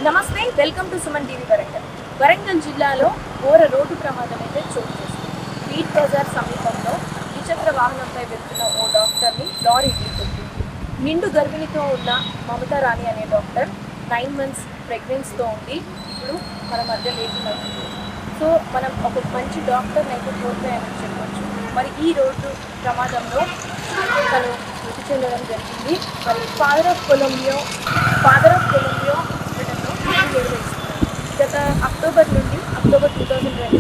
నమస్తే, welcome to Suman TV Warangal. Warangal జిల్లాలో ఘోర రోడ్డు ప్రమాదం అయితే చోటు చేసుకుంది. బీట్ బజార్ సమీపంలో ద్విచక్ర వాహనంపై వెళ్తున్న ఓ డాక్టర్ని లారీ ఢీకొట్టింది. నిండు గర్భిణితో ఉన్న మమతా రాణి అనే డాక్టర్ 9 months ప్రెగ్నెన్సీతో ఉండి ఇప్పుడు మన మధ్య లేకుండా ఉంది. సో మనం ఒక మంచి డాక్టర్ని అయితే కోల్పోయామని చెప్పవచ్చు. మరి ఈ రోడ్డు ప్రమాదంలో తను మృతి చెందడం జరిగింది. మరి ఫాదర్ ఆఫ్ కొలంబియో హాస్పిటల్లో నిర్వహిస్తున్నారు. గత అక్టోబర్ 2025 నుండి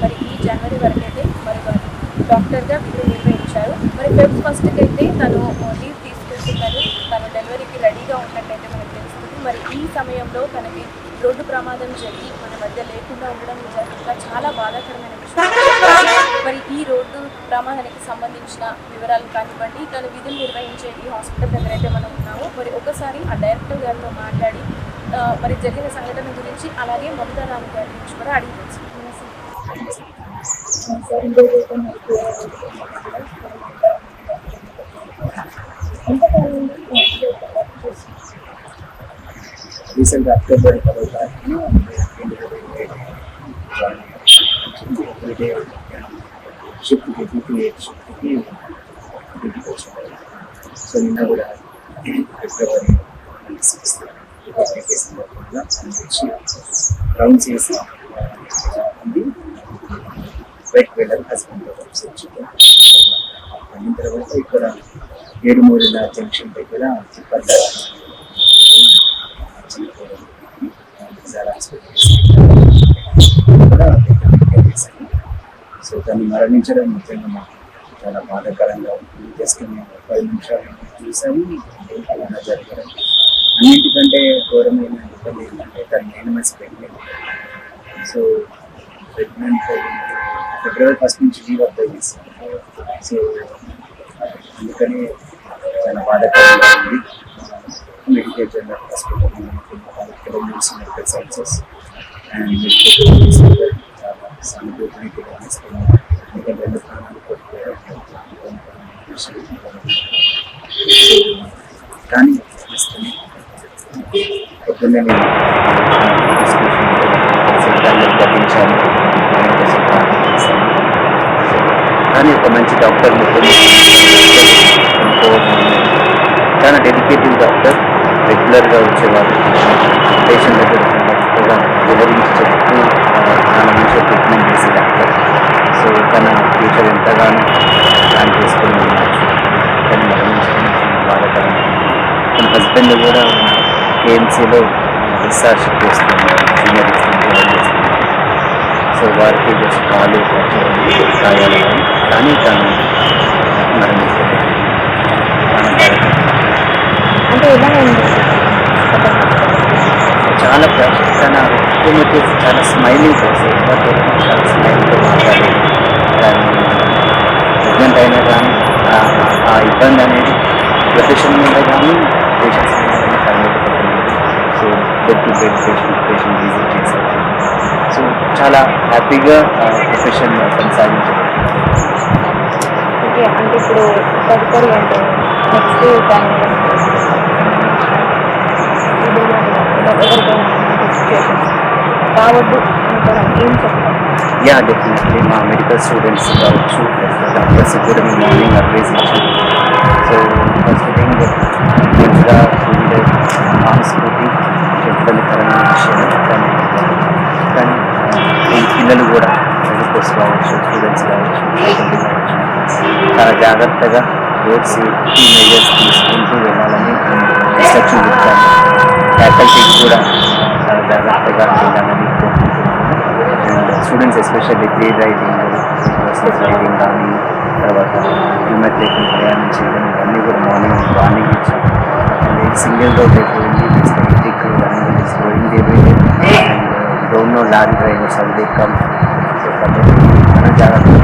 మరి ఈ జనవరి వరకు అయితే మరి డాక్టర్గా వీళ్ళు నిర్వహించారు. మరి Feb 1st అయితే తను లీవ్ తీసుకుంటుందని, తను డెలివరీకి రెడీగా ఉన్నట్టయితే మనకు తెలుస్తుంది. మరి ఈ సమయంలో తనకి రోడ్డు ప్రమాదం జరిగి మన మధ్య లేకుండా ఉండడం నిజంగా చాలా బాధాకరమైన విషయం. మరి ఈ రోడ్డు ప్రమాదానికి సంబంధించిన వివరాలు కానివ్వండి, తను విధులు నిర్వహించే ఈ హాస్పిటల్ దగ్గర అయితే మనం ఉన్నాము. మరి ఒకసారి ఆ డైరెక్టర్ గారితో మాట్లాడి మరి జరిగిన సంఘటన గురించి, అలాగే మమతా రాణి గారి గురించి కూడా అడిగి తెలుసుకుంటున్నాం. రీసెంట్ అక్టోబర్ 10th షిఫ్ట్కి షిఫ్ట్కి ఇంటికి వచ్చాను. సో నిన్న కూడా ఫిబ్రవరి 6th వచ్చి రౌండ్ చేసి బైక్ వెళ్ళారు. హస్బెండ్ అయిన తర్వాత ఇక్కడ ఏడుమూరిల జంక్షన్ దగ్గర చిప్పల్ సో తను మరణించడం నిజంగా మాకు చాలా బాధాకరంగా ఉంటుంది. జస్ట్ మేము 10 నిమిషాలు చూసాము అలా జరగడం. అన్నింటికంటే ఘోరమైన ఇబ్బంది ఏంటంటే తను 9 months pregnant. So pregnant February 1st నుంచి లీవ్ అప్లై చేస్తాను. సో అందుకని చాలా బాధాకరంగా ఉంది. Medical general hospital medical sciences and medical చాలా సానుభూతిని తెలియజేస్తున్నాం. ఎందుకంటే 2 ప్రాణాలు కోల్పోయారు. కానీ పొద్దున్నే నేను తగ్గించాను. కానీ ఒక మంచి డాక్టర్ చాలా డెడికేటెడ్ డాక్టర్. రెగ్యులర్గా వచ్చేవారు. పేషెంట్ దగ్గర కూడా వివరించి చెప్తూ చాలా మంచిగా ట్రీట్మెంట్ చేసే డాక్టర్. సో తన ఫ్యూచర్ ఎంతగానో ప్లాన్ చేసుకుని ఉండొచ్చు. కానీ మరణించడం బాధాకరంగా. తన హస్బెండ్ కూడా KMCలో రీసెర్చ్ చేస్తున్నారు, సీనియర్ చేస్తున్నారు. సో వారికి జస్ట్ కాలు గాయాలు కానీ తను మరణించడం అంటే ఎలా ఉంది? చాలా తన వ్యక్తిత్వం వచ్చేసి చాలా స్మైలింగ్ పర్సన్. చాలా స్మైల్తో మాట్లాడి ప్రెగ్నెంట్ అయినా కానీ ఆ ఇబ్బంది అనేది ప్రొఫెషన్ మీద కానీ పేషెంట్స్ మీద కానీ కనిపెట్టుకుంటుంది. So bed to bed patient visit చేశారు. సో చాలా హ్యాపీగా ప్రొఫెషన్ కొనసాగించబడుతుంది. ఓకే, అంటే ఇప్పుడు తదుపరి అంటే నెక్స్ట్ టైం రావద్దు అనుకోవడం ఏం చెప్తారు? యా, డెఫినెట్లీ మా మెడికల్ స్టూడెంట్స్ కావచ్చు, డాక్టర్స్ కూడా మేము మార్నింగ్ అడ్వైజ్ ఇచ్చాం. సో ఫస్ట్ థింగ్ మంచిగా ఉండే మానస్ఫూర్తి ఇబ్బందికరమైన విషయం. కానీ ఈ పిల్లలు కూడా చదువుకోవచ్చు కావచ్చు, స్టూడెంట్స్ కావచ్చు, చాలా జాగ్రత్తగా రోడ్ సేఫ్టీ మెజర్స్ తీసుకుంటూ వెళ్ళాలని ఇన్స్ట్రక్షన్ ఇచ్చాను. ఫ్యాకల్టీకి కూడా చాలా జాగ్రత్తగా వెళ్ళాలని కోరుకుంటున్నాను. And students especially day driving, buses driving కానీ, తర్వాత హెల్మెట్ లేకుండా ప్రయాణం చేయడం, ఇవన్నీ కూడా వార్నింగ్ ఇచ్చాం. అండ్ సింగిల్ రోడ్ అయిపోయింది, electric running is going everyday. And don't know lorry drivers అది కమ్. సో కాబట్టి మనం జాగ్రత్తగా